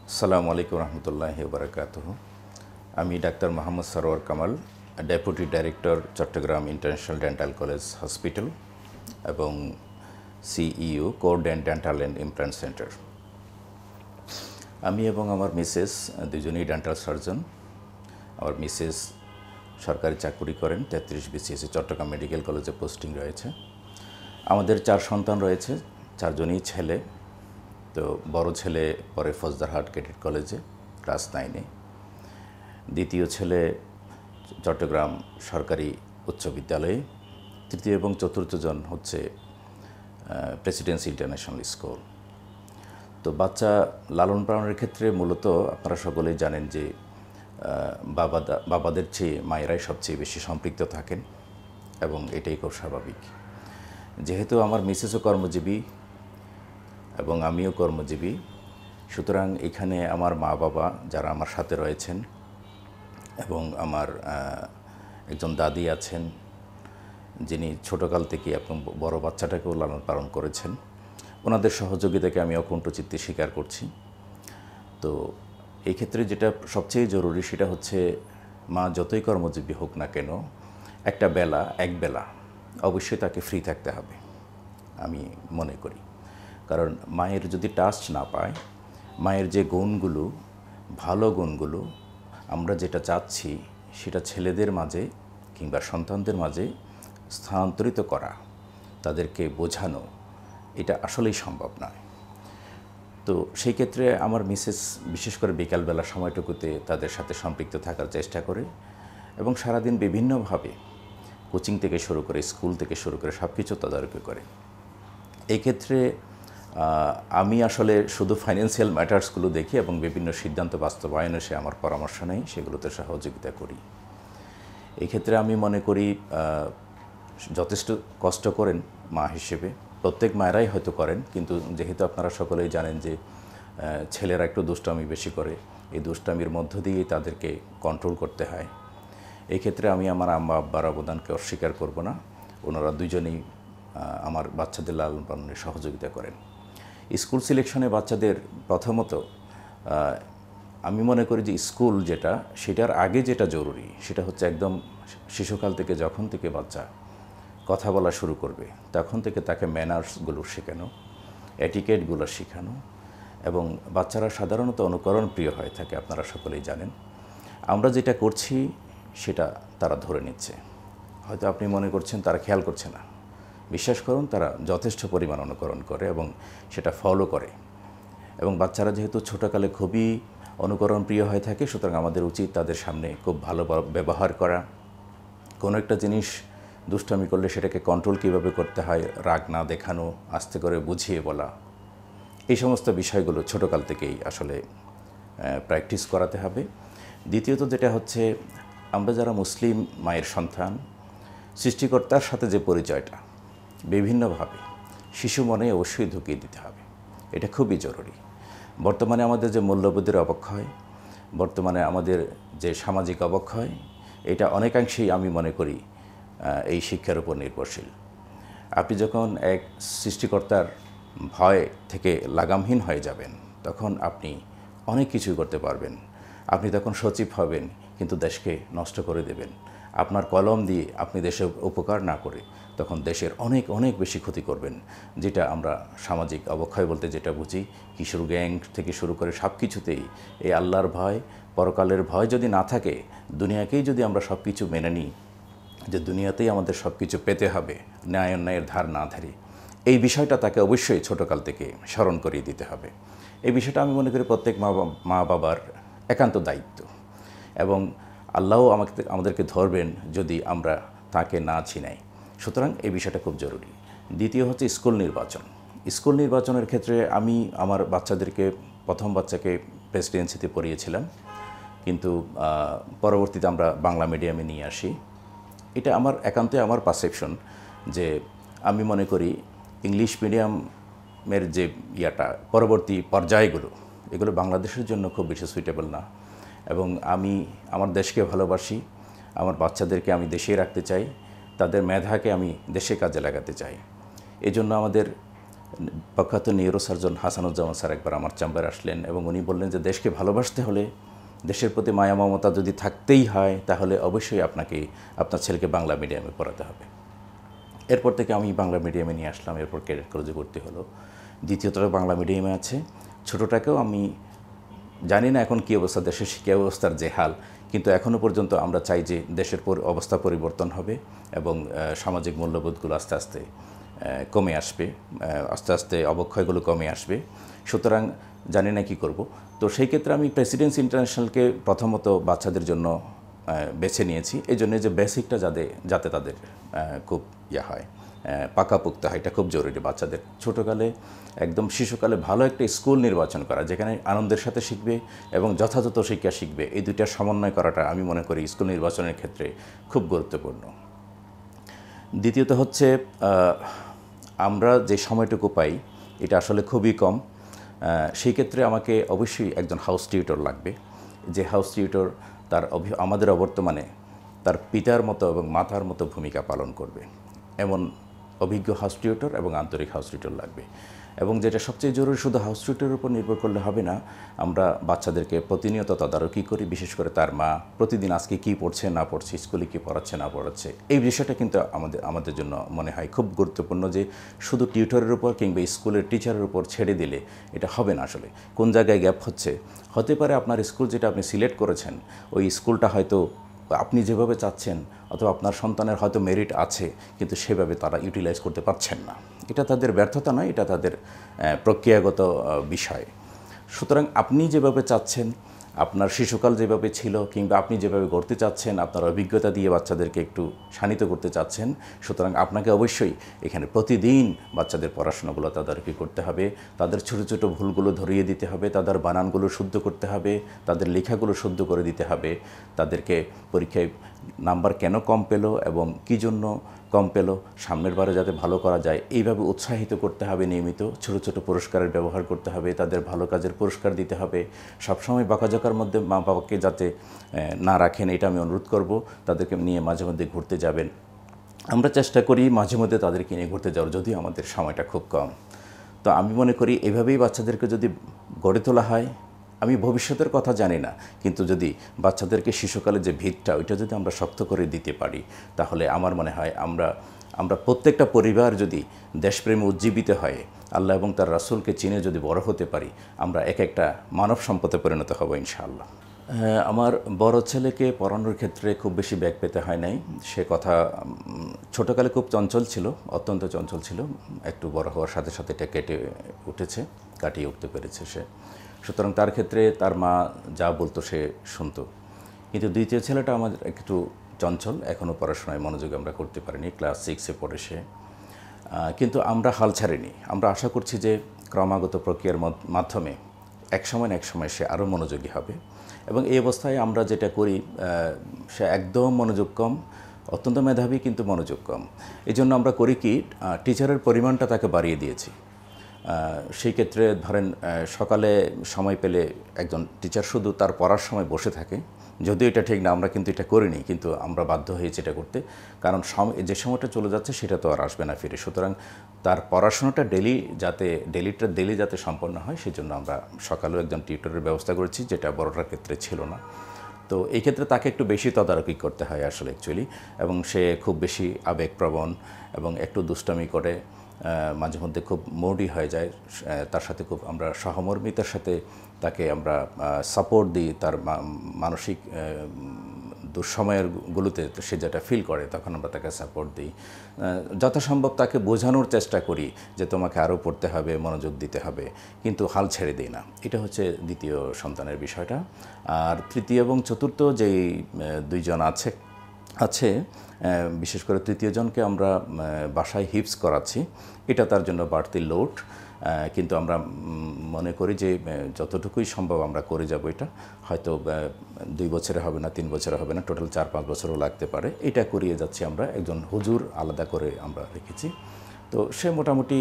আসসালামু আলাইকুম রহমতুল্লাহি বারাকাতুহু। আমি ডাক্তার Mohammad Sarwar Kamal, deputy director Chittagong international dental college hospital এবং CEO core dental and implant centre. আমি এবং আমার মিসেস দুজনেই ডেন্টাল সার্জন। আমার মিসেস সরকারি চাকুরি করেন, 33 বিসিএসে চট্টগ্রাম মেডিকেল কলেজে পোস্টিং রয়েছে। আমাদের 4 সন্তান রয়েছে, 4 জনই ছেলে। তো বড় ছেলে পরে ফজদারহাট ক্যাডেট কলেজে ক্লাস 9-এ, দ্বিতীয় ছেলে চট্টগ্রাম সরকারি উচ্চ বিদ্যালয়ে, তৃতীয় এবং চতুর্থ জন হচ্ছে প্রেসিডেন্সি ইন্টারন্যাশনাল স্কুল। তো বাচ্চা লালন পালনের ক্ষেত্রে মূলত আপনারা সকলেই জানেন যে বাবাদের চেয়ে মায়েরাই সবচেয়ে বেশি সম্পৃক্ত থাকেন এবং এটাই খুব স্বাভাবিক। যেহেতু আমার মিসেসও কর্মজীবী এবং আমিও কর্মজীবী, সুতরাং এখানে আমার মা বাবা যারা আমার সাথে রয়েছেন এবং আমার একজন দাদি আছেন যিনি ছোটোকাল থেকে এবং বড় বাচ্চাটাকেও লালন পালন করেছেন, ওনাদের সহযোগিতাকে আমি অকুণ্ঠ চিত্তে স্বীকার করছি। তো এই ক্ষেত্রে যেটা সবচেয়ে জরুরি সেটা হচ্ছে মা যতই কর্মজীবী হোক না কেন এক বেলা অবশ্যই তাকে ফ্রি থাকতে হবে আমি মনে করি। কারণ মায়ের যদি টাচ না পায়, মায়ের যে গুণগুলো, ভালো গুণগুলো আমরা যেটা চাচ্ছি সেটা ছেলেদের মাঝে কিংবা সন্তানদের মাঝে স্থানান্তরিত করা, তাদেরকে বোঝানো, এটা আসলেই সম্ভব নয়। তো সেই ক্ষেত্রে আমার মিসেস বিশেষ করে বিকালবেলা সময়টুকুতে তাদের সাথে সম্পৃক্ত থাকার চেষ্টা করে এবং সারাদিন বিভিন্নভাবে কোচিং থেকে শুরু করে স্কুল থেকে শুরু করে সব কিছু তদারকি করে। এই ক্ষেত্রে আমি আসলে শুধু ফাইন্যান্সিয়াল ম্যাটার্সগুলো দেখি এবং বিভিন্ন সিদ্ধান্ত বাস্তবায়নে সে আমার পরামর্শ নেই, সেগুলোতে সহযোগিতা করি। এই ক্ষেত্রে আমি মনে করি যথেষ্ট কষ্ট করেন মা হিসেবে, প্রত্যেক মায়েরাই হয়তো করেন, কিন্তু যেহেতু আপনারা সকলেই জানেন যে ছেলেরা একটু দুষ্টামি বেশি করে, এই দুষ্টামির মধ্য দিয়েই তাদেরকে কন্ট্রোল করতে হয়। এই ক্ষেত্রে আমি আমার আম্মা আব্বার অবদানকে অস্বীকার করব না। ওনারা দুজনেই আমার বাচ্চাদের লালন পালনে সহযোগিতা করেন। স্কুল সিলেকশনে বাচ্চাদের প্রথমত আমি মনে করি যে স্কুল যেটা, সেটার আগে যেটা জরুরি সেটা হচ্ছে একদম শিশুকাল থেকে যখন থেকে বাচ্চা কথা বলা শুরু করবে তখন থেকে তাকে ম্যানার্সগুলো শেখানো, এটিকেটগুলো শেখানো, এবং বাচ্চারা সাধারণত অনুকরণ প্রিয় হয়ে থাকে, আপনারা সকলেই জানেন। আমরা যেটা করছি সেটা তারা ধরে নিচ্ছে। হয়তো আপনি মনে করছেন তারা খেয়াল করছে না, বিশ্বাস করুন তারা যথেষ্ট পরিমাণ অনুকরণ করে এবং সেটা ফলো করে। এবং বাচ্চারা যেহেতু ছোটোকালে খুবই অনুকরণ প্রিয় হয়ে থাকে, সুতরাং আমাদের উচিত তাদের সামনে খুব ভালো ব্যবহার করা, কোনো একটা জিনিস দুষ্টামি করলে সেটাকে কন্ট্রোল কীভাবে করতে হয়, রাগ না দেখানো, আস্তে করে বুঝিয়ে বলা, এই সমস্ত বিষয়গুলো ছোটোকাল থেকেই আসলে প্র্যাকটিস করাতে হবে। দ্বিতীয়ত যেটা হচ্ছে, আমরা যারা মুসলিম মায়ের সন্তান, সৃষ্টিকর্তার সাথে যে পরিচয়টা বিভিন্নভাবে শিশু মনে অবশ্যই ঢুকিয়ে দিতে হবে, এটা খুবই জরুরি। বর্তমানে আমাদের যে মূল্যবোধের অবক্ষয়, বর্তমানে আমাদের যে সামাজিক অবক্ষয়, এটা অনেকাংশেই আমি মনে করি এই শিক্ষার উপর নির্ভরশীল। আপনি যখন এক সৃষ্টিকর্তার ভয় থেকে লাগামহীন হয়ে যাবেন, তখন আপনি অনেক কিছু করতে পারবেন। আপনি তখন সচিব হবেন কিন্তু দেশকে নষ্ট করে দেবেন। আপনার কলম দিয়ে আপনি দেশের উপকার না করে তখন দেশের অনেক অনেক বেশি ক্ষতি করবেন, যেটা আমরা সামাজিক অবক্ষয় বলতে যেটা বুঝি। কিশোর গ্যাং থেকে শুরু করে সব কিছুতেই এই আল্লাহর ভয়, পরকালের ভয় যদি না থাকে, দুনিয়াকেই যদি আমরা সব কিছু মেনে নিই যে দুনিয়াতেই আমাদের সব কিছু পেতে হবে, ন্যায় অন্যায়ের ধার না ধারে, এই বিষয়টা তাকে অবশ্যই ছোটোকাল থেকে স্মরণ করিয়ে দিতে হবে। এই বিষয়টা আমি মনে করি প্রত্যেক মা বাবার একান্ত দায়িত্ব, এবং আল্লাহও আমাদেরকে ধরবেন যদি আমরা তাকে না চিনাই। সুতরাং এই বিষয়টা খুব জরুরি। দ্বিতীয় হচ্ছে স্কুল নির্বাচন। স্কুল নির্বাচনের ক্ষেত্রে আমি আমার বাচ্চাদেরকে, প্রথম বাচ্চাকে প্রেসিডেন্সিতে পড়িয়েছিলাম, কিন্তু পরবর্তীতে আমরা বাংলা মিডিয়ামে নিয়ে আসি। এটা আমার একান্তই আমার পারসেপশন যে আমি মনে করি ইংলিশ মিডিয়ামের যে পরবর্তী পর্যায়গুলো, এগুলো বাংলাদেশের জন্য খুব বেশি সুইটেবল না। এবং আমি আমার দেশকে ভালোবাসি, আমার বাচ্চাদেরকে আমি দেশেই রাখতে চাই, তাদের মেধাকে আমি দেশে কাজে লাগাতে চাই। এই জন্য আমাদের প্রখ্যাত নিউরোসার্জন হাসানুজ্জামান স্যার একবার আমার চেম্বারে আসলেন এবং উনি বললেন যে দেশকে ভালোবাসতে হলে, দেশের প্রতি মায়া মমতা যদি থাকতেই হয়, তাহলে অবশ্যই আপনাকে আপনার ছেলেকে বাংলা মিডিয়ামে পড়াতে হবে। এরপর থেকে আমি বাংলা মিডিয়ামে নিয়ে আসলাম, এরপর ক্যাডেট কলেজে ভর্তি হলো। দ্বিতীয়তটা বাংলা মিডিয়ামে আছে। ছোটোটাকেও আমি জানি না এখন কী অবস্থা, দেশের শিক্ষা ব্যবস্থার যে হাল, কিন্তু এখনও পর্যন্ত আমরা চাই যে দেশের অবস্থা পরিবর্তন হবে এবং সামাজিক মূল্যবোধগুলো আস্তে আস্তে কমে আসবে, আস্তে আস্তে অবক্ষয়গুলো কমে আসবে। সুতরাং জানি না কী করব। তো সেই ক্ষেত্রে আমি প্রেসিডেন্সি ইন্টারন্যাশনালকে প্রথমত বাচ্চাদের জন্য বেছে নিয়েছি, এই জন্য যে বেসিকটা যাতে তাদের খুব হয়, পাকাপোক্ত হয়, এটা খুব জরুরি। বাচ্চাদের ছোটোকালে একদম শিশুকালে ভালো একটা স্কুল নির্বাচন করা, যেখানে আনন্দের সাথে শিখবে এবং যথাযথ শিক্ষা শিখবে, এই দুইটার সমন্বয় করাটা আমি মনে করি স্কুল নির্বাচনের ক্ষেত্রে খুব গুরুত্বপূর্ণ। দ্বিতীয়ত হচ্ছে আমরা যে সময়টুকু পাই এটা আসলে খুবই কম। সেই ক্ষেত্রে আমাকে অবশ্যই একজন হাউস টিউটর লাগবে, যে হাউস টিউটর আমাদের অবর্তমানে তার পিতার মতো এবং মাতার মতো ভূমিকা পালন করবে, এমন অভিজ্ঞ হাউস টিউটর এবং আন্তরিক হাউস টিউটর লাগবে। এবং যেটা সবচেয়ে জরুরি, শুধু হাউস টিউটরের উপর নির্ভর করলে হবে না, আমরা বাচ্চাদেরকে প্রতিনিয়ত তদারকি করি, বিশেষ করে তার মা প্রতিদিন আজকে কী পড়ছে না পড়ছে, স্কুলে কী পড়াচ্ছে না পড়াচ্ছে, এই বিষয়টা কিন্তু আমাদের জন্য মনে হয় খুব গুরুত্বপূর্ণ। যে শুধু টিউটরের উপর কিংবা স্কুলের টিচারের উপর ছেড়ে দিলে এটা হবে না। আসলে কোন জায়গায় গ্যাপ হতে পারে আপনার স্কুল যেটা আপনি সিলেক্ট করেছেন, ওই স্কুলটা হয়তো আপনি যেভাবে চাচ্ছেন অথবা আপনার সন্তানের হয়তো মেরিট আছে, কিন্তু সেভাবে তারা ইউটিলাইজ করতে পারছেন না। এটা তাদের ব্যর্থতা নয়, এটা তাদের প্রক্রিয়াগত বিষয়। সুতরাং আপনি যেভাবে চাচ্ছেন, আপনার শিশুকাল যেভাবে ছিল কিংবা আপনি যেভাবে গড়তে চাচ্ছেন, আপনার অভিজ্ঞতা দিয়ে বাচ্চাদেরকে একটু শানিত করতে চাচ্ছেন, সুতরাং আপনাকে অবশ্যই এখানে প্রতিদিন বাচ্চাদের পড়াশোনাগুলো তদারকি করতে হবে, তাদের ছোট ছোট ভুলগুলো ধরিয়ে দিতে হবে, তাদের বানানগুলো শুদ্ধ করতে হবে, তাদের লেখাগুলো শুদ্ধ করে দিতে হবে, তাদেরকে পরীক্ষায় নাম্বার কেন কম পেল এবং কী জন্য কম পেল, সামনের বারে যাতে ভালো করা যায় এইভাবে উৎসাহিত করতে হবে। নিয়মিত ছোট ছোট পুরস্কারের ব্যবহার করতে হবে, তাদের ভালো কাজের পুরস্কার দিতে হবে। সবসময় বকাঝকার মধ্যে মা বাবাকে যাতে না রাখেন, এটা আমি অনুরোধ করব। তাদেরকে নিয়ে মাঝে মধ্যে ঘুরতে যাবেন। আমরা চেষ্টা করি মাঝে মধ্যে তাদেরকে নিয়ে ঘুরতে যাওয়ার, যদিও আমাদের সময়টা খুব কম। তো আমি মনে করি এভাবেই বাচ্চাদেরকে যদি গড়ে তোলা হয়, আমি ভবিষ্যতের কথা জানি না, কিন্তু যদি বাচ্চাদেরকে শিশুকালে যে ভিতটা ওইটা যদি আমরা শক্ত করে দিতে পারি, তাহলে আমার মনে হয় আমরা প্রত্যেকটা পরিবার যদি দেশপ্রেমে উজ্জীবিত হয়, আল্লাহ এবং তার রাসূলকে চিনে যদি বড় হতে পারি, আমরা এক একটা মানব সম্পদে পরিণত হব ইনশাআল্লাহ। আমার বড় ছেলেকে পড়ানোর ক্ষেত্রে খুব বেশি ব্যাগ পেতে হয় নাই। সে কথা ছোটোকালে খুব চঞ্চল ছিল, অত্যন্ত চঞ্চল ছিল। একটু বড় হওয়ার সাথে সাথে এটা কাটিয়ে উঠতে পেরেছে সে। সুতরাং তার ক্ষেত্রে তার মা যা বলতো সে শুনতো। কিন্তু দ্বিতীয় ছেলেটা আমাদের একটু চঞ্চল, এখনও পড়াশোনায় মনোযোগ আমরা করতে পারিনি, ক্লাস 6-এ পড়ে সে। কিন্তু আমরা হাল ছাড়িনি। আমরা আশা করছি যে ক্রমাগত প্রক্রিয়ার মাধ্যমে একসময় না একসময় সে আরও মনোযোগী হবে। এবং এই অবস্থায় আমরা যেটা করি, সে একদম মনোযোগ কম, অত্যন্ত মেধাবী কিন্তু মনোযোগ কম। এই জন্য আমরা করি কি, টিচারের পরিমাণটা তাকে বাড়িয়ে দিয়েছি। সেই ক্ষেত্রে ধরেন সকালে সময় পেলে একজন টিচার শুধু তার পড়ার সময় বসে থাকে, যদিও এটা ঠিক না, আমরা কিন্তু এটা করিনি, কিন্তু আমরা বাধ্য হয়েছি এটা করতে, কারণ যে সময়টা চলে যাচ্ছে সেটা তো আর আসবে না ফিরে। সুতরাং তার পড়াশোনাটা ডেলি যাতে সম্পন্ন হয়, সেজন্য আমরা সকালেও একজন টিউটরের ব্যবস্থা করেছি, যেটা বড়টার ক্ষেত্রে ছিল না। তো এই ক্ষেত্রে তাকে একটু বেশি তদারকি করতে হয় আসলে অ্যাকচুয়ালি, এবং সে খুব বেশি আবেগপ্রবণ এবং একটু দুষ্টামি করে, মাঝে মধ্যে খুব মোডি হয়ে যায়। তার সাথে খুব আমরা সহমর্মিতার সাথে তাকে আমরা সাপোর্ট দিই, তার মানসিক দুঃসময়েরগুলোতে সে যেটা ফিল করে তখন আমরা তাকে সাপোর্ট দিই। যথাসম্ভব তাকে বোঝানোর চেষ্টা করি যে তোমাকে আরও পড়তে হবে, মনোযোগ দিতে হবে, কিন্তু হাল ছেড়ে দিই না। এটা হচ্ছে দ্বিতীয় সন্তানের বিষয়টা। আর তৃতীয় এবং চতুর্থ যেই দুইজন আছে, বিশেষ করে তৃতীয় জনকে আমরা বাসায় হিপস করাচ্ছি, এটা তার জন্য বাড়তি লোড। কিন্তু আমরা মনে করি যে যতটুকুই সম্ভব আমরা করে যাব। এটা হয়তো 2 বছরে হবে না, 3 বছরে হবে না, টোটাল 4-5 বছরও লাগতে পারে। এটা করিয়ে যাচ্ছি আমরা, একজন হুজুর আলাদা করে আমরা রেখেছি। তো সে মোটামুটি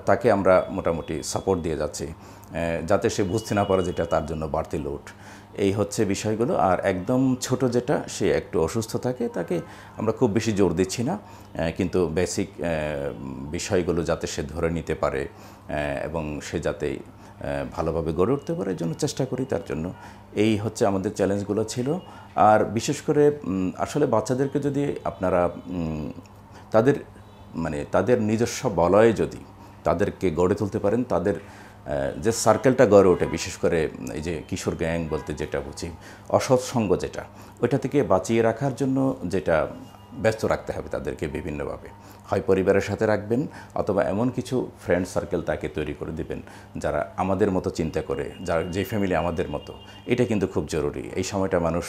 তাকে আমরা মোটামুটি সাপোর্ট দিয়ে যাচ্ছি। যাতে সে বুঝতে না পারে যেটা তার জন্য বাড়তি লোড। এই হচ্ছে বিষয়গুলো। আর একদম ছোট যেটা, সে একটু অসুস্থ থাকে, তাকে আমরা খুব বেশি জোর দিচ্ছি না, কিন্তু বেসিক বিষয়গুলো যাতে সে ধরে নিতে পারে এবং সে যাতে ভালোভাবে গড়ে উঠতে পারে, এই জন্য চেষ্টা করি তার জন্য। এই হচ্ছে আমাদের চ্যালেঞ্জগুলো ছিল। আর বিশেষ করে আসলে বাচ্চাদেরকে যদি আপনারা তাদের তাদের নিজস্ব বলয়ে যদি তাদেরকে গড়ে তুলতে পারেন, তাদের যে সার্কেলটা গড়ে ওঠে, বিশেষ করে এই যে কিশোর গ্যাং বলতে যেটা বুঝি, অসৎ সঙ্গ যেটা, ওইটা থেকে বাঁচিয়ে রাখার জন্য যেটা ব্যস্ত রাখতে হবে তাদেরকে বিভিন্নভাবে। হয় পরিবারের সাথে রাখবেন, অথবা এমন কিছু ফ্রেন্ড সার্কেল তাকে তৈরি করে দিবেন যারা আমাদের মতো চিন্তা করে, যার যে ফ্যামিলি আমাদের মতো। এটা কিন্তু খুব জরুরি। এই সময়টা মানুষ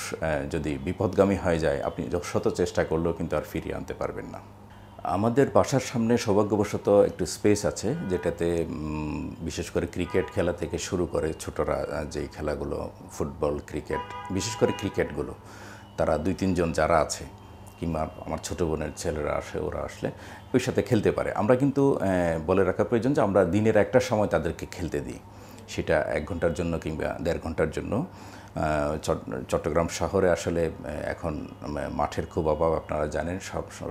যদি বিপদগামী হয়ে যায়, আপনি শত চেষ্টা করলেও কিন্তু আর ফিরিয়ে আনতে পারবেন না। আমাদের বাসার সামনে সৌভাগ্যবশত একটু স্পেস আছে, যেটাতে বিশেষ করে ক্রিকেট খেলা থেকে শুরু করে ছোটরা যেই খেলাগুলো, ফুটবল, ক্রিকেট, বিশেষ করে ক্রিকেটগুলো, তারা 2-3 জন যারা আছে, কিংবা আমার ছোটো বোনের ছেলেরা আসে, ওরা আসলে ওই সাথে খেলতে পারে। আমরা কিন্তু বলে রাখা প্রয়োজন যে আমরা দিনের একটা সময় তাদেরকে খেলতে দিই, সেটা 1 ঘন্টার জন্য কিংবা 1.5 ঘন্টার জন্য। চট্টগ্রাম শহরে আসলে এখন মাঠের খুব অভাব, আপনারা জানেন।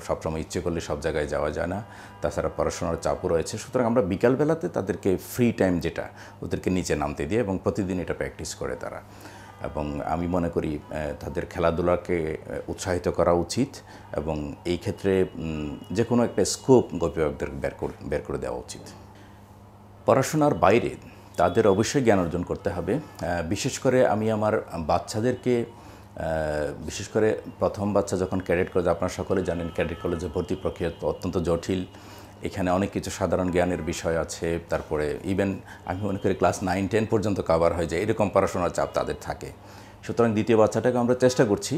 সবসময় ইচ্ছে করলে সব জায়গায় যাওয়া যায় না, তাছাড়া পড়াশোনার চাপও রয়েছে। সুতরাং আমরা বিকালবেলাতে তাদেরকে ফ্রি টাইম যেটা, ওদেরকে নিচে নামতে দিয়ে, এবং প্রতিদিন এটা প্র্যাকটিস করে তারা। এবং আমি মনে করি তাদের খেলাধুলাকে উৎসাহিত করা উচিত, এবং এই ক্ষেত্রে যে কোনো একটা স্কোপ অভিভাবকদের বের করে দেওয়া উচিত। পড়াশোনার বাইরে তাদের অবশ্যই জ্ঞান অর্জন করতে হবে। বিশেষ করে আমি আমার বাচ্চাদেরকে, বিশেষ করে প্রথম বাচ্চা যখন ক্যাডেট কলেজে, আপনারা সকলে জানেন ক্যাডেট কলেজে ভর্তি প্রক্রিয়া অত্যন্ত জটিল। এখানে অনেক কিছু সাধারণ জ্ঞানের বিষয় আছে, তারপরে ইভেন আমি মনে করি ক্লাস 9-10 পর্যন্ত কভার হয়ে যায়, এরকম পড়াশোনার চাপ তাদের থাকে। সুতরাং দ্বিতীয় বাচ্চাটাকে আমরা চেষ্টা করছি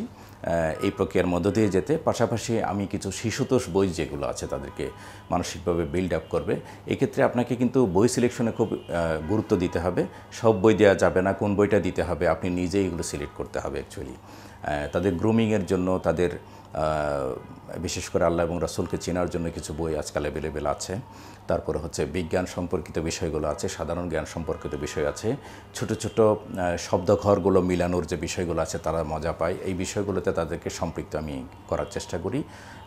এই প্রক্রিয়ার মধ্য দিয়ে যেতে। পাশাপাশি আমি কিছু শিশুতোষ বই যেগুলো আছে তাদেরকে মানসিকভাবে বিল্ড আপ করবে, এক্ষেত্রে আপনাকে কিন্তু বই সিলেকশনে খুব গুরুত্ব দিতে হবে। সব বই দেওয়া যাবে না, কোন বইটা দিতে হবে আপনি নিজেই এগুলো সিলেক্ট করতে হবে অ্যাকচুয়ালি। তাদের গ্রুমিংয়ের জন্য, তাদের বিশেষ করে আল্লাহ এবং রাসূলকে চেনার জন্য কিছু বই আজকাল অ্যাভেলেবেল আছে। তারপরে হচ্ছে বিজ্ঞান সম্পর্কিত বিষয়গুলো আছে, সাধারণ জ্ঞান সম্পর্কিত বিষয় আছে, ছোট ছোট শব্দঘরগুলো মিলানোর যে বিষয়গুলো আছে তারা মজা পায়। এই বিষয়গুলোতে তাদেরকে সম্পৃক্ত আমি করার চেষ্টা করি,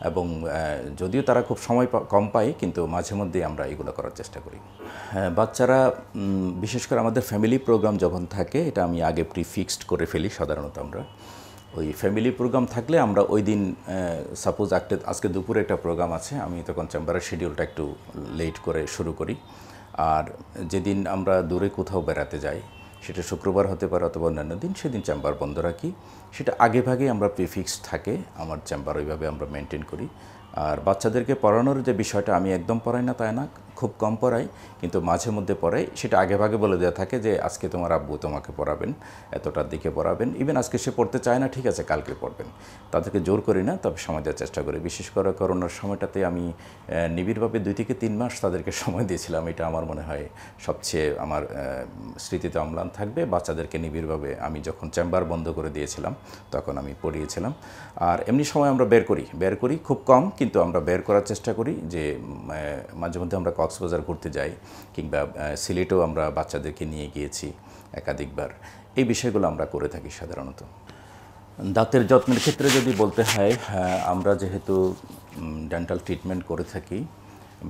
এবং যদিও তারা খুব সময় কম পায়, কিন্তু মাঝে মধ্যেই আমরা এগুলো করার চেষ্টা করি। বাচ্চারা বিশেষ করে আমাদের ফ্যামিলি প্রোগ্রাম যখন থাকে, এটা আমি আগে প্রিফিক্সড করে ফেলি সাধারণত। আমরা ওই ফ্যামিলি প্রোগ্রাম থাকলে আমরা ওই দিন সাপোজ আজকে দুপুরে একটা প্রোগ্রাম আছে, আমি তখন চেম্বারের শিডিউলটা একটু লেট করে শুরু করি। আর যেদিন আমরা দূরে কোথাও বেড়াতে যাই, সেটা শুক্রবার হতে পারে অথবা অন্যান্য দিন, সেদিন চেম্বার বন্ধ রাখি। সেটা আগে ভাগে আমরা প্রিফিক্সড থাকে আমার চেম্বার, ওইভাবে আমরা মেনটেন করি। আর বাচ্চাদেরকে পড়ানোর যে বিষয়টা, আমি একদম পড়াই না তাই না, খুব কম পড়াই, কিন্তু মাঝে মধ্যে পড়াই। সেটা আগে ভাগে বলে দেওয়া থাকে যে আজকে তোমার আব্বু তোমাকে পড়াবেন, এতটার দিকে পড়াবেন। ইভেন আজকে সে পড়তে চায় না, ঠিক আছে কালকে পড়বেন। তাদেরকে জোর করি না, তবে সময় দেওয়ার চেষ্টা করি। বিশেষ করে করোনার সময়টাতে আমি নিবিড়ভাবে 2 থেকে 3 মাস তাদেরকে সময় দিয়েছিলাম। এটা আমার মনে হয় সবচেয়ে আমার স্মৃতিতে অম্লান থাকবে। বাচ্চাদেরকে নিবিড়ভাবে আমি যখন চেম্বার বন্ধ করে দিয়েছিলাম, তখন আমি পড়িয়েছিলাম। আর এমনি সময় আমরা বের করি খুব কম, কিন্তু আমরা বের করার চেষ্টা করি। যে মাঝে মধ্যে আমরা কক্সবাজার ঘুরতে যাই, কিংবা সিলেটেও আমরা বাচ্চাদেরকে নিয়ে গিয়েছি একাধিকবার। এই বিষয়গুলো আমরা করে থাকি সাধারণত। দাঁতের যত্নের ক্ষেত্রে যদি বলতে হয়, আমরা যেহেতু ডেন্টাল ট্রিটমেন্ট করে থাকি,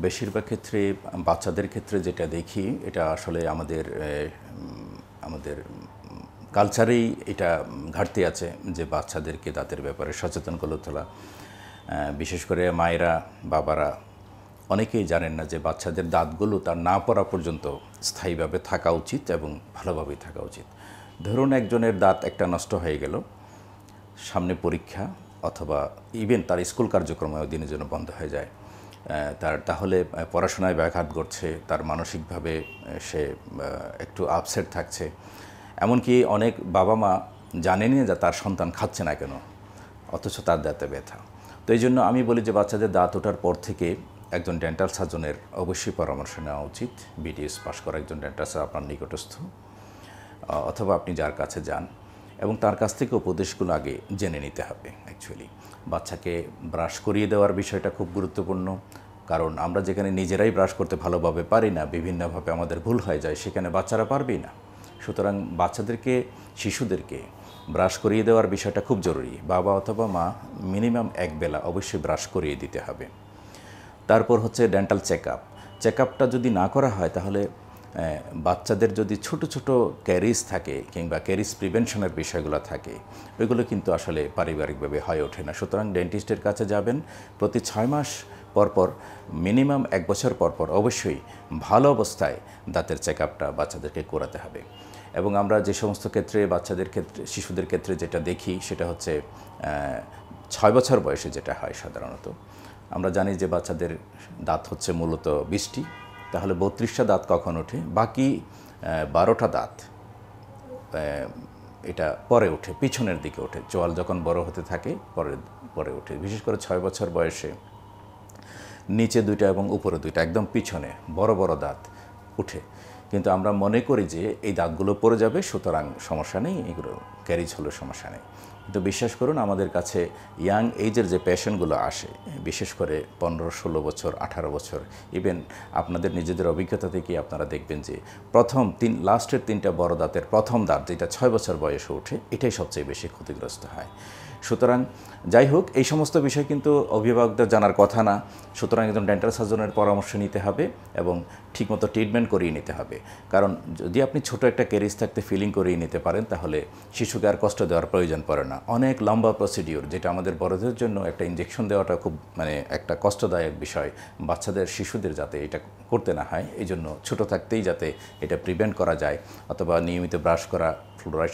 বেশিরভাগ ক্ষেত্রে বাচ্চাদের ক্ষেত্রে যেটা দেখি, এটা আসলে আমাদের কালচারেই এটা ঘাটতি আছে, যে বাচ্চাদেরকে দাঁতের ব্যাপারে সচেতন করে তোলা। বিশেষ করে মায়েরা, বাবারা অনেকেই জানেন না যে বাচ্চাদের দাঁতগুলো তার না পড়া পর্যন্ত স্থায়ীভাবে থাকা উচিত, এবং ভালোভাবেই থাকা উচিত। ধরুন একজনের দাঁত একটা নষ্ট হয়ে গেল, সামনে পরীক্ষা, অথবা ইভেন তার স্কুল কার্যক্রমেও দিনের জন্য বন্ধ হয়ে যায়, তাহলে পড়াশোনায় ব্যাঘাত ঘটছে, তার মানসিকভাবে সে একটু আপসেট থাকছে। এমনকি অনেক বাবা মা জানেনই যে তার সন্তান খাচ্ছে না কেন, অথচ তার দাঁতে ব্যথা। তো এই জন্য আমি বলি যে বাচ্চাদের দাঁত ওঠার পর থেকে একজন ডেন্টাল সার্জনের অবশ্যই পরামর্শ নেওয়া উচিত। বিডিএস পাস করা একজন ডেন্টাল সার্জন আপনার নিকটস্থ, অথবা আপনি যার কাছে যান, এবং তার কাছ থেকে উপদেশগুলো আগে জেনে নিতে হবে। অ্যাকচুয়ালি বাচ্চাকে ব্রাশ করিয়ে দেওয়ার বিষয়টা খুব গুরুত্বপূর্ণ। কারণ আমরা যেখানে নিজেরাই ব্রাশ করতে ভালোভাবে পারি না, বিভিন্নভাবে আমাদের ভুল হয়ে যায়, সেখানে বাচ্চারা পারবেই না। সুতরাং বাচ্চাদেরকে, শিশুদেরকে ব্রাশ করিয়ে দেওয়ার বিষয়টা খুব জরুরি। বাবা অথবা মা মিনিমাম এক বেলা অবশ্যই ব্রাশ করিয়ে দিতে হবে। তারপর হচ্ছে ডেন্টাল চেকআপটা যদি না করা হয় তাহলে বাচ্চাদের যদি ছোট ছোট ক্যারিজ থাকে কিংবা ক্যারিজ প্রিভেনশনের বিষয়গুলো থাকে, ওইগুলো কিন্তু আসলে পারিবারিকভাবে হয়ে ওঠে না। সুতরাং ডেন্টিস্টের কাছে যাবেন প্রতি 6 মাস পরপর, মিনিমাম 1 বছর পরপর অবশ্যই ভালো অবস্থায় দাঁতের চেকআপটা বাচ্চাদেরকে করাতে হবে। এবং আমরা যে সমস্ত ক্ষেত্রে বাচ্চাদের ক্ষেত্রে, শিশুদের ক্ষেত্রে যেটা দেখি সেটা হচ্ছে 6 বছর বয়সে যেটা হয় সাধারণত, আমরা জানি যে বাচ্চাদের দাঁত হচ্ছে মূলত 20টি, তাহলে 32টা দাঁত কখন ওঠে, বাকি 12টা দাঁত এটা পরে ওঠে, পিছনের দিকে ওঠে। চোয়াল যখন বড় হতে থাকে পরে ওঠে। বিশেষ করে 6 বছর বয়সে নিচে 2টা এবং উপরে 2টা একদম পিছনে বড় বড় দাঁত উঠে। কিন্তু আমরা মনে করি যে এই দাঁতগুলো পড়ে যাবে, সুতরাং সমস্যা নেই, এগুলো ক্যারিজ হলে সমস্যা নেই। কিন্তু বিশ্বাস করুন, আমাদের কাছে ইয়াং এইজের যে পেশেন্টগুলো আসে, বিশেষ করে 15, 16 বছর, 18 বছর, ইভেন আপনাদের নিজেদের অভিজ্ঞতা থেকে আপনারা দেখবেন যে লাস্টের 3টা বড় দাঁতের প্রথম দাঁত যেটা 6 বছর বয়সে ওঠে, এটাই সবচেয়ে বেশি ক্ষতিগ্রস্ত হয়। সুতরাং যাই হোক, এই সমস্ত বিষয় কিন্তু অভিভাবকদের জানার কথা না। সুতরাং একজন ডেন্টাল সার্জনের পরামর্শ নিতে হবে এবং ঠিকমতো ট্রিটমেন্ট করিয়ে নিতে হবে। কারণ যদি আপনি ছোট একটা ক্যারিজ থাকতে ফিলিং করিয়ে নিতে পারেন, তাহলে শিশুকে আর কষ্ট দেওয়ার প্রয়োজন পড়ে না। অনেক লম্বা প্রসিডিওর, যেটা আমাদের বড়দের জন্য একটা ইনজেকশন দেওয়াটা খুব একটা কষ্টদায়ক বিষয়, বাচ্চাদের, শিশুদের যাতে এটা করতে না হয়, এই জন্য ছোটো থাকতেই যাতে এটা প্রিভেন্ট করা যায়, অথবা নিয়মিত ব্রাশ করা, ফ্লুরাইড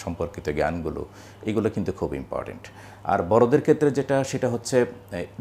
সম্পর্কিত জ্ঞানগুলো, এগুলো কিন্তু খুব ইম্পর্টেন্ট। আর বড়দের ক্ষেত্রে সেটা হচ্ছে,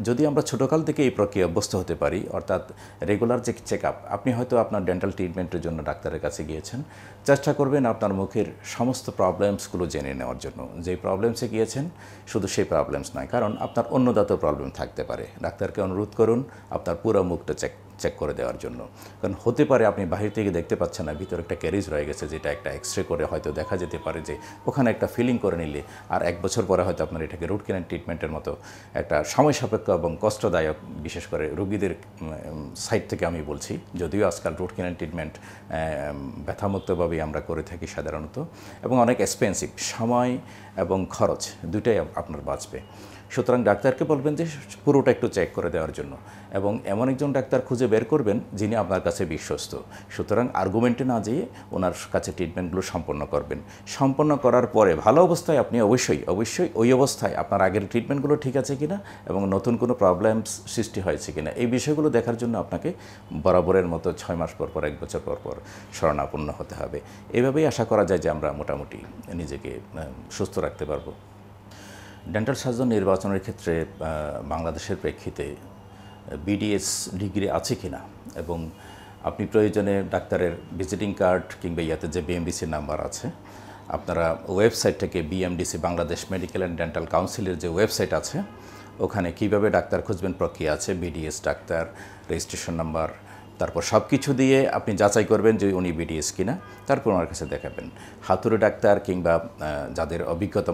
যদি আমরা ছোটোকাল থেকে এই প্রক্রিয়া অভ্যস্ত হতে পারি, অর্থাৎ রেগুলার যে চেকআপ, আপনি হয়তো আপনার ডেন্টাল ট্রিটমেন্টের জন্য ডাক্তারের কাছে গিয়েছেন, চেষ্টা করবেন আপনার মুখের সমস্ত প্রবলেমসগুলো জেনে নেওয়ার জন্য। যেই প্রবলেমসে গিয়েছেন শুধু সেই প্রবলেমস নয়, কারণ আপনার অন্য দাঁতেও প্রবলেম থাকতে পারে। ডাক্তারকে অনুরোধ করুন আপনার পুরো মুখটা চেক করে দেওয়ার জন্য। কারণ হতে পারে আপনি বাহির থেকে দেখতে পাচ্ছেন না, ভিতরে একটা ক্যারিজ রয়ে গেছে, যেটা একটা এক্সরে করে হয়তো দেখা যেতে পারে যে ওখানে একটা ফিলিং করে নিলে আর 1 বছর পরে হয়তো আপনার এটাকে রুট ক্যানাল ট্রিটমেন্টের মতো একটা সময় সাপেক্ষ এবং কষ্টদায়ক, বিশেষ করে রোগীদের সাইড থেকে আমি বলছি, যদিও আজকাল রুট ক্যানাল ট্রিটমেন্ট ব্যথামুক্তভাবেই আমরা করে থাকি সাধারণত, এবং অনেক এক্সপেন্সিভ, সময় এবং খরচ দুটাই আপনার বাঁচবে। সুতরাং ডাক্তারকে বলবেন যে পুরোটা একটু চেক করে দেওয়ার জন্য, এবং এমন একজন ডাক্তার খুঁজে বের করবেন যিনি আপনার কাছে বিশ্বস্ত। সুতরাং আর্গুমেন্টে না যেয়ে ওনার কাছে ট্রিটমেন্টগুলো সম্পন্ন করবেন। সম্পন্ন করার পরে ভালো অবস্থায় আপনি অবশ্যই ওই অবস্থায় আপনার আগের ট্রিটমেন্টগুলো ঠিক আছে কিনা এবং নতুন কোনো প্রবলেমস সৃষ্টি হয়েছে কিনা, এই বিষয়গুলো দেখার জন্য আপনাকে বরাবরের মতো 6 মাস পর 1 বছর পর শরণাপন্ন হতে হবে। এইভাবেই আশা করা যায় যে আমরা মোটামুটি নিজেকে সুস্থ রাখতে পারবো। ডেন্টাল সার্জন নির্বাচনের ক্ষেত্রে বাংলাদেশের প্রেক্ষিতে বিডিএস ডিগ্রি আছে কিনা, এবং আপনি প্রয়োজনে ডাক্তারের ভিজিটিং কার্ড কিংবা ইয়াতে যে বিএমডিসি নাম্বার আছে, আপনারা ওয়েবসাইটটাকে BMDC, Bangladesh medical and dental কাউন্সিলের যে ওয়েবসাইট আছে, ওখানে কিভাবে ডাক্তার খুঁজবেন প্রক্রিয়া আছে, বিডিএস ডাক্তার, রেজিস্ট্রেশন নাম্বার, তারপর সব কিছু দিয়ে আপনি যাচাই করবেন যে উনি বিডিএস কিনা, তারপর ওনার কাছে দেখাবেন। হাতুড়ে ডাক্তার কিংবা যাদের অভিজ্ঞতা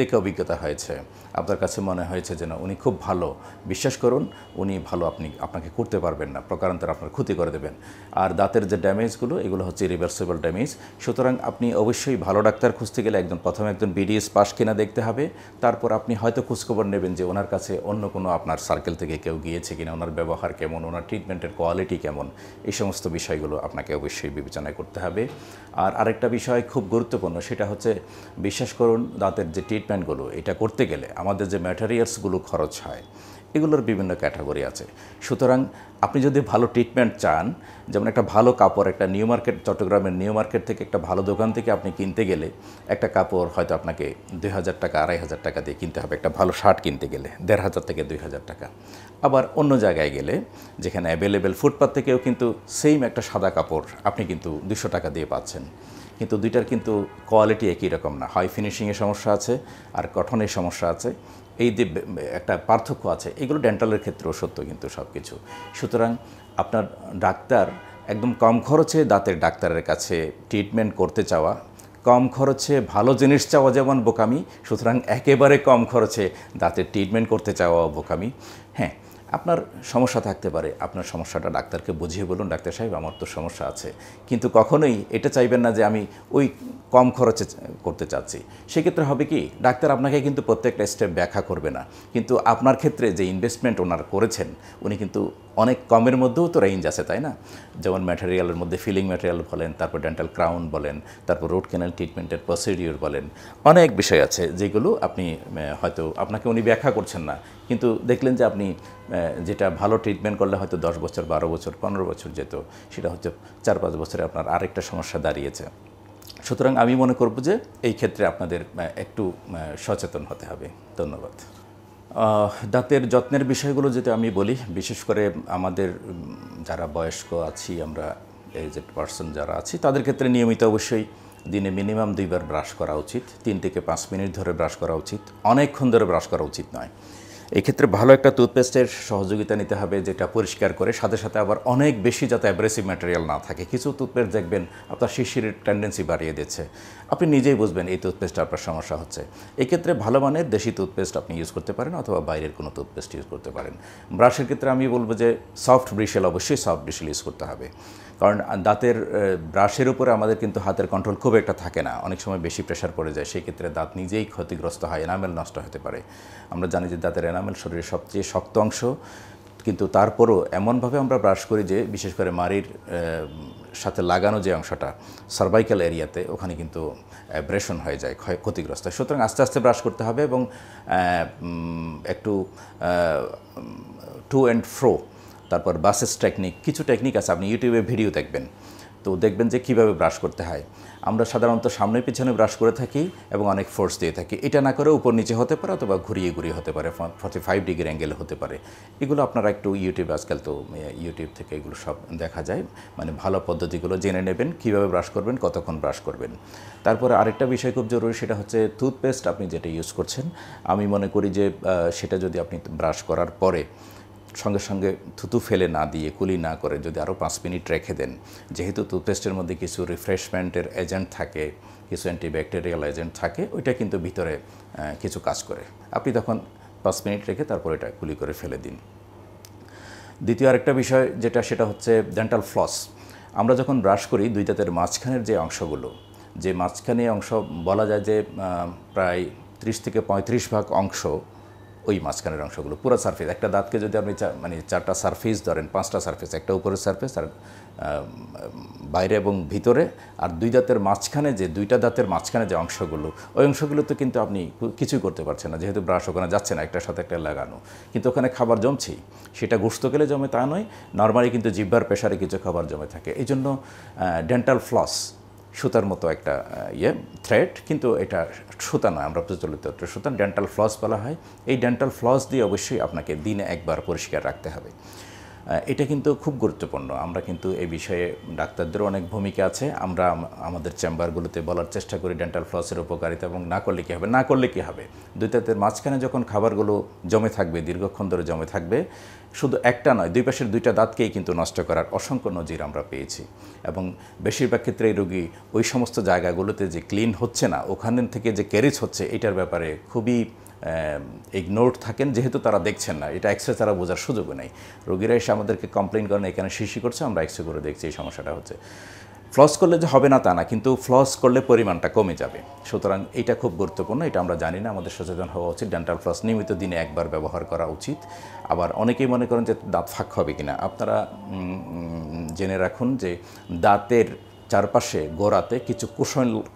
দেখে অভিজ্ঞতা হয়েছে, আপনার কাছে মনে হয়েছে যে না উনি খুব ভালো, বিশ্বাস করুন উনি ভালো, আপনাকে করতে পারবেন না, প্রকারান্তর আপনার ক্ষতি করে দেবেন। আর দাঁতের যে ড্যামেজগুলো, এগুলো হচ্ছে রিভার্সিবল ড্যামেজ। সুতরাং আপনি অবশ্যই ভালো ডাক্তার খুঁজতে গেলে প্রথমে একজন বিডিএস পাস কিনা দেখতে হবে। তারপর আপনি হয়তো খোঁজখবর নেবেন যে ওনার কাছে অন্য কোনো আপনার সার্কেল থেকে কেউ গিয়েছে কিনা, ওনার ব্যবহার কেমন, ওনার ট্রিটমেন্টের কোয়ালিটি কেমন, এই সমস্ত বিষয়গুলো আপনাকে অবশ্যই বিবেচনা করতে হবে। আর আরেকটা বিষয় খুব গুরুত্বপূর্ণ, সেটা হচ্ছে বিশ্বাস করুন দাঁতের যে ট্রিটমেন্টগুলো, এটা করতে গেলে আমাদের যে ম্যাটেরিয়ালসগুলো খরচ হয়, এগুলোর বিভিন্ন ক্যাটাগরি আছে। সুতরাং আপনি যদি ভালো ট্রিটমেন্ট চান, যেমন একটা ভালো কাপড়, একটা নিউ মার্কেট, চট্টগ্রামের নিউ মার্কেট থেকে একটা ভালো দোকান থেকে আপনি কিনতে গেলে একটা কাপড় হয়তো আপনাকে 2000 টাকা, 2500 টাকা দিয়ে কিনতে হবে। একটা ভালো শার্ট কিনতে গেলে 1500 থেকে 2000 টাকা। আবার অন্য জায়গায় গেলে যেখানে অ্যাভেলেবেল, ফুটপাথ থেকেও কিন্তু সেম একটা সাদা কাপড় আপনি কিন্তু 200 টাকা দিয়ে পাচ্ছেন। কিন্তু দুইটার কিন্তু কোয়ালিটি একই রকম না, হয় ফিনিশিংয়ের সমস্যা আছে আর গঠনের সমস্যা আছে, এই যে একটা পার্থক্য আছে। এগুলো ডেন্টালের ক্ষেত্রেও সত্য কিন্তু সব কিছু। সুতরাং আপনার ডাক্তার একদম কম খরচে দাঁতের ডাক্তারের কাছে ট্রিটমেন্ট করতে চাওয়া, কম খরচে ভালো জিনিস চাওয়া যেমন বোকামি, সুতরাং একেবারে কম খরচে দাঁতের ট্রিটমেন্ট করতে চাওয়া বোকামি। হ্যাঁ, আপনার সমস্যা থাকতে পারে, আপনার সমস্যাটা ডাক্তারকে বুঝিয়ে বলুন, ডাক্তার সাহেব আমার তো সমস্যা আছে, কিন্তু কখনোই এটা চাইবেন না যে আমি ওই কম খরচে করতে চাচ্ছি। সেক্ষেত্রে হবে কি, ডাক্তার আপনাকে কিন্তু প্রত্যেকটা স্টেপ ব্যাখ্যা করবে না, কিন্তু আপনার ক্ষেত্রে যে ইনভেস্টমেন্ট ওনার করেছেন উনি কিন্তু অনেক কমের মধ্যেও তো রেঞ্জ আছে, তাই না? যেমন ম্যাটেরিয়ালের মধ্যে ফিলিং ম্যাটেরিয়াল বলেন, তারপর ডেন্টাল ক্রাউন বলেন, তারপর রুট ক্যানাল ট্রিটমেন্টের প্রসিডিওর বলেন, অনেক বিষয় আছে যেগুলো আপনি হয়তো আপনাকে উনি ব্যাখ্যা করছেন না, কিন্তু দেখলেন যে আপনি যেটা ভালো ট্রিটমেন্ট করলে হয়তো 10 বছর, 12 বছর, 15 বছর যেত, সেটা হচ্ছে 4-5 বছরে আপনার আরেকটা সমস্যা দাঁড়িয়েছে। সুতরাং আমি মনে করব যে এই ক্ষেত্রে আপনাদের একটু সচেতন হতে হবে। ধন্যবাদ। দাঁতের যত্নের বিষয়গুলো যদি আমি বলি, বিশেষ করে আমাদের যারা বয়স্ক আছি, আমরা এজড পার্সন যারা আছি, তাদের ক্ষেত্রে নিয়মিত অবশ্যই দিনে মিনিমাম 2 বার ব্রাশ করা উচিত। 3 থেকে 5 মিনিট ধরে ব্রাশ করা উচিত, অনেকক্ষণ ধরে ব্রাশ করা উচিত নয়। এই ক্ষেত্রে ভালো একটা টুথপেস্টের সহযোগিতা নিতে হবে, যেটা পরিষ্কার করে সাথে সাথে আবার অনেক বেশি যাতে অ্যাব্রেসিভ ম্যাটেরিয়াল না থাকে। কিছু টুথপেস্ট দেখবেন আপনার শিরশিরের টেন্ডেন্সি বাড়িয়ে দিচ্ছে, আপনি নিজেই বুঝবেন এই টুথপেস্টটা আপনার সমস্যা হচ্ছে। এই ক্ষেত্রে ভালো মানের দেশি টুথপেস্ট আপনি ইউজ করতে পারেন, অথবা বাইরের কোনো টুথপেস্ট ইউজ করতে পারেন। ব্রাশের ক্ষেত্রে আমি বলবো যে সফট ব্রিশেল, অবশ্যই সফট ব্রিশেল ইউজ করতে হবে, কারণ দাঁতের ব্রাশের উপরে আমাদের কিন্তু হাতের কন্ট্রোল খুব একটা থাকে না, অনেক সময় বেশি প্রেশার পড়ে যায়, সেই ক্ষেত্রে দাঁত নিজেই ক্ষতিগ্রস্ত হয়, এনামেল নষ্ট হতে পারে। আমরা জানি যে দাঁতের এনামেল শরীরের সবচেয়ে শক্ত অংশ, কিন্তু তারপরও এমনভাবে আমরা ব্রাশ করি যে বিশেষ করে মাড়ির সাথে লাগানো যে অংশটা সার্ভাইকাল এরিয়াতে, ওখানে কিন্তু অ্যাব্রেশন হয়ে যায়, ক্ষতিগ্রস্ত। সুতরাং আস্তে আস্তে ব্রাশ করতে হবে, এবং একটু টু অ্যান্ড ফ্রো, তারপর বাসেস টেকনিক, কিছু টেকনিক আছে, আপনি ইউটিউবে ভিডিও দেখবেন, তো দেখবেন যে কীভাবে ব্রাশ করতে হয়। আমরা সাধারণত সামনে পিছনে ব্রাশ করে থাকি এবং অনেক ফোর্স দিয়ে থাকি, এটা না করে উপর নিচে হতে পারে, অথবা ঘুরিয়ে ঘুরিয়ে হতে পারে, 45 ডিগ্রি অ্যাঙ্গেল হতে পারে। এগুলো আপনারা একটু ইউটিউব, আজকাল তো ইউটিউব থেকে এগুলো সব দেখা যায়, মানে ভালো পদ্ধতিগুলো জেনে নেবেন, কীভাবে ব্রাশ করবেন, কতক্ষণ ব্রাশ করবেন। তারপরে আরেকটা বিষয় খুব জরুরি, সেটা হচ্ছে টুথপেস্ট আপনি যেটা ইউজ করছেন, আমি মনে করি যে সেটা যদি আপনি ব্রাশ করার পরে সঙ্গে সঙ্গে থুতু ফেলে না দিয়ে, কুলি না করে যদি আরও 5 মিনিট রেখে দেন, যেহেতু টুথপেস্টের মধ্যে কিছু রিফ্রেশমেন্টের এজেন্ট থাকে, কিছু অ্যান্টিব্যাকটেরিয়াল এজেন্ট থাকে, ওইটা কিন্তু ভিতরে কিছু কাজ করে। আপনি তখন 5 মিনিট রেখে তারপর এটা কুলি করে ফেলে দিন। দ্বিতীয় আরেকটা বিষয় যেটা, সেটা হচ্ছে ডেন্টাল ফ্লস। আমরা যখন ব্রাশ করি, দুই দাঁতের মাঝখানের যে অংশগুলো, যে মাঝখানে অংশ বলা যায় যে প্রায় 30 থেকে 35 ভাগ অংশ, ওই মাঝখানের অংশগুলো পুরো সারফেস, একটা দাঁতকে যদি আপনি মানে 4টা সারফেস ধরেন, 5টা সারফেস, একটা উপরের সারফেস আর বাইরে এবং ভিতরে, আর দুই দাঁতের মাঝখানে যে 2টা দাঁতের মাঝখানে যে অংশগুলো, ওই অংশগুলোতে কিন্তু আপনি কিছুই করতে পারছেন না, যেহেতু ব্রাশ ওখানে যাচ্ছে না, একটার সাথে একটা লাগানো, কিন্তু ওখানে খাবার জমছেই। সেটা গোশত খেলে জমে তা নয়, নর্মালি কিন্তু জিহ্বার প্রেশারে কিছু খাবার জমে থাকে। এই জন্য ডেন্টাল ফ্লস সুতার মতো একটা থ্রেড, কিন্তু এটা সুতা নয়, আমরা প্রচলিত সুতা, ডেন্টাল ফ্লস বলা হয়। এই ডেন্টাল ফ্লস দিয়ে অবশ্যই আপনাকে দিনে একবার পরিষ্কার রাখতে হবে। এটা কিন্তু খুব গুরুত্বপূর্ণ। আমরা কিন্তু এই বিষয়ে ডাক্তারদেরও অনেক ভূমিকা আছে। আমরা আমাদের চেম্বারগুলোতে বলার চেষ্টা করি ডেন্টাল ফ্লসের উপকারিতা, এবং না করলে কী হবে, না করলে কী হবে, দুই দাঁতের মাঝখানে যখন খাবারগুলো জমে থাকবে, দীর্ঘক্ষণ ধরে জমে থাকবে, শুধু একটা নয়, দুই পাশের 2টা দাঁতকেই কিন্তু নষ্ট করার অসংখ্য নজির আমরা পেয়েছি। এবং বেশিরভাগ ক্ষেত্রে এই রোগী ওই সমস্ত জায়গাগুলোতে যে ক্লিন হচ্ছে না, ওখান থেকে যে ক্যারিজ হচ্ছে, এটার ব্যাপারে খুবই ইগনোরড থাকেন, যেহেতু তারা দেখছেন না, এটা এক্সরে তারা বোঝার সুযোগও নেই। রোগীরা এসে আমাদেরকে কমপ্লেন করেন, এখানে শিশি করছে, আমরা এক্সরে করে দেখছি এই সমস্যাটা হচ্ছে। ফ্লস করলে যে হবে না তা না, কিন্তু ফ্লস করলে পরিমাণটা কমে যাবে। সুতরাং এটা খুব গুরুত্বপূর্ণ, এটা আমরা জানি না, আমাদের সচেতন হওয়া উচিত। ডেন্টাল ফ্লস নিয়মিত দিনে একবার ব্যবহার করা উচিত। আবার অনেকেই মনে করেন যে দাঁত ফাঁক হবে কিনা, আপনারা জেনে রাখুন যে দাঁতের চারপাশে গোড়াতে কিছু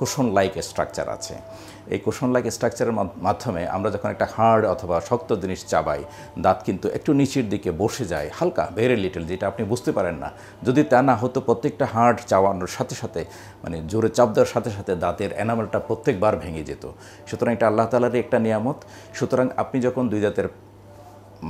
কুশন লাইক স্ট্রাকচার আছে। এই কুশন লাইক স্ট্রাকচারের মাধ্যমে আমরা যখন একটা হার্ড অথবা শক্ত জিনিস চাবাই, দাঁত কিন্তু একটু নিচের দিকে বসে যায়, হালকা, ভেরি লিটল, যেটা আপনি বুঝতে পারেন না। যদি তা না হতো, প্রত্যেকটা হার্ড চাওয়ানোর সাথে সাথে, মানে জোরে চাপ দেওয়ার সাথে সাথে দাঁতের এনামেলটা প্রত্যেকবার ভেঙে যেত। সুতরাং এটা আল্লাহ তাআলারই একটা নিয়ামত। সুতরাং আপনি যখন দুই দাঁতের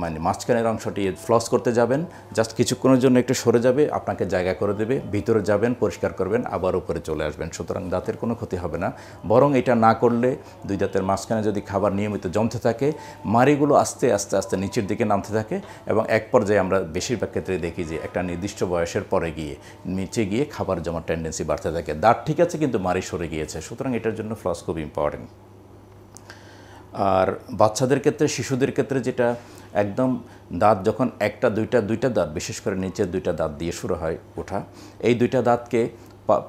মানে মাঝখানের অংশটি ফ্লস করতে যাবেন, জাস্ট কিছুক্ষণের জন্য একটু সরে যাবে, আপনাকে জায়গা করে দেবে, ভিতরে যাবেন, পরিষ্কার করবেন, আবার উপরে চলে আসবেন। সুতরাং দাঁতের কোনো ক্ষতি হবে না। বরং এটা না করলে, দুই দাঁতের মাঝখানে যদি খাবার নিয়মিত জমতে থাকে, মাড়িগুলো আস্তে আস্তে আস্তে নিচের দিকে নামতে থাকে, এবং এক পর্যায়ে আমরা বেশিরভাগ ক্ষেত্রে দেখি যে একটা নির্দিষ্ট বয়সের পরে গিয়ে নিচে গিয়ে খাবার জমার টেন্ডেন্সি বাড়তে থাকে। দাঁত ঠিক আছে, কিন্তু মাড়ি সরে গিয়েছে। সুতরাং এটার জন্য ফ্লস খুব ইম্পর্টেন্ট। আর বাচ্চাদের ক্ষেত্রে, শিশুদের ক্ষেত্রে যেটা একদম দাঁত যখন একটা দুইটা দাঁত, বিশেষ করে নিচের দুইটা দাঁত দিয়ে শুরু হয় ওঠা, এই দুইটা দাঁতকে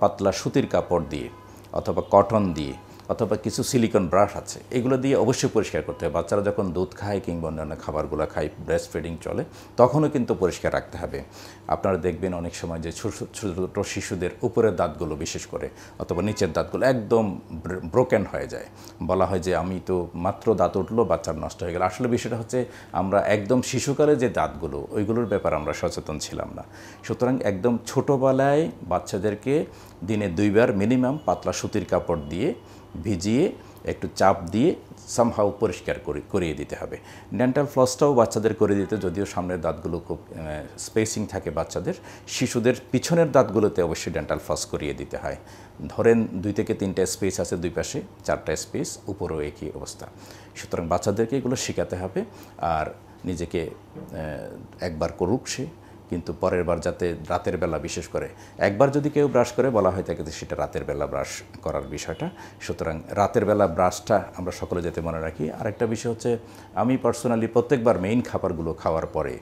পাতলা সুতির কাপড় দিয়ে অথবা কটন দিয়ে অথবা কিছু সিলিকন ব্রাশ আছে, এগুলো দিয়ে অবশ্যই পরিষ্কার করতে হবে। বাচ্চারা যখন দুধ খায় কিংবা অন্যান্য খাবারগুলো খায়, ব্রেস্ট ফিডিং চলে, তখনও কিন্তু পরিষ্কার রাখতে হবে। আপনারা দেখবেন অনেক সময় যে ছোটো ছোটো শিশুদের উপরের দাঁতগুলো বিশেষ করে অথবা নিচের দাঁতগুলো একদম ব্রোকেন হয়ে যায়। বলা হয় যে আমি তো মাত্র দাঁত উঠলো, বাচ্চার নষ্ট হয়ে গেল। আসলে বিষয়টা হচ্ছে আমরা একদম শিশুকালে যে দাঁতগুলো, ওইগুলোর ব্যাপারে আমরা সচেতন ছিলাম না। সুতরাং একদম ছোটোবেলায় বাচ্চাদেরকে দিনে 2 বার মিনিমাম পাতলা সুতির কাপড় দিয়ে ভিজিয়ে একটু চাপ দিয়ে সামহাউ পরিষ্কার করিয়ে দিতে হবে। ডেন্টাল ফ্লসটাও বাচ্চাদের করে দিতে, যদিও সামনের দাঁতগুলো খুব স্পেসিং থাকে বাচ্চাদের, শিশুদের পিছনের দাঁতগুলোতে অবশ্যই ডেন্টাল ফ্লস করিয়ে দিতে হয়। ধরেন 2 থেকে 3টা স্পেস আছে, 2 পাশে 4টা স্পেস, উপরেও একই অবস্থা। সুতরাং বাচ্চাদেরকে এগুলো শেখাতে হবে। আর নিজেকে একবার করুক সে, কিন্তু পরের বার যাতে রাতের বেলা, বিশেষ করে একবার যদি কেউ ব্রাশ করে, বলা হয় থাকে যে সেটা রাতের বেলা ব্রাশ করার বিষয়টা। সুতরাং রাতের বেলা ব্রাশটা আমরা সকলে যাতে মনে রাখি। আরেকটা বিষয় হচ্ছে, আমি পার্সোনালি প্রত্যেকবার মেইন খাবারগুলো খাওয়ার পরে,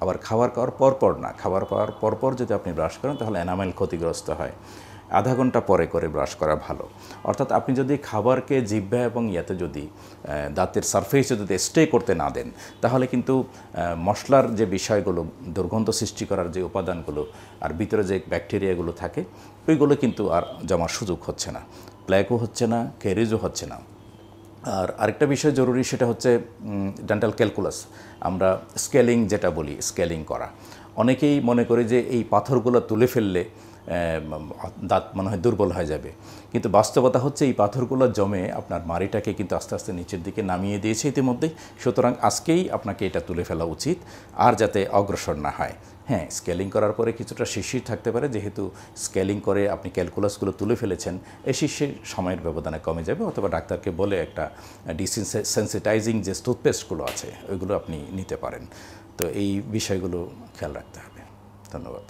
আবার খাওয়ার পরপর না, খাবার খাওয়ার পরপর যদি আপনি ব্রাশ করেন তাহলে এনামেল ক্ষতিগ্রস্ত হয়। আধা ঘন্টা পরে করে ব্রাশ করা ভালো। অর্থাৎ আপনি যদি খাবারকে জিহ্বা এবং ইয়াতে যদি দাঁতের সারফেসে যদি স্টে করতে না দেন, তাহলে কিন্তু মশলার যে বিষয়গুলো, দুর্গন্ধ সৃষ্টি করার যে উপাদানগুলো আর ভিতরে যে ব্যাকটেরিয়াগুলো থাকে, ওইগুলো কিন্তু আর জমার সুযোগ হচ্ছে না, প্ল্যাকও হচ্ছে না, ক্যারিজও হচ্ছে না। আর আরেকটা বিষয় জরুরি, সেটা হচ্ছে ডেন্টাল ক্যালকুলাস। আমরা স্কেলিং যেটা বলি, স্কেলিং করা। অনেকেই মনে করে যে এই পাথরগুলো তুলে ফেললে দাঁত মনে হয় দুর্বল হয়ে যাবে, কিন্তু বাস্তবতা হচ্ছে এই পাথরগুলো জমে আপনার মাড়িটাকে কিন্তু আস্তে আস্তে নিচের দিকে নামিয়ে দিয়েছে ইতিমধ্যেই। সুতরাং আজকেই আপনাকে এটা তুলে ফেলা উচিত, আর যাতে অগ্রসর না হয়। হ্যাঁ, স্কেলিং করার পরে কিছুটা শিশির থাকতে পারে, যেহেতু স্কেলিং করে আপনি ক্যালকুলাসগুলো তুলে ফেলেছেন, এই শিশির সময়ের ব্যবধানে কমে যাবে। অথবা ডাক্তারকে বলে একটা ডিসেনসিটাইজিং যে টুথপেস্টগুলো আছে, ওইগুলো আপনি নিতে পারেন। তো এই বিষয়গুলো খেয়াল রাখতে হবে। ধন্যবাদ।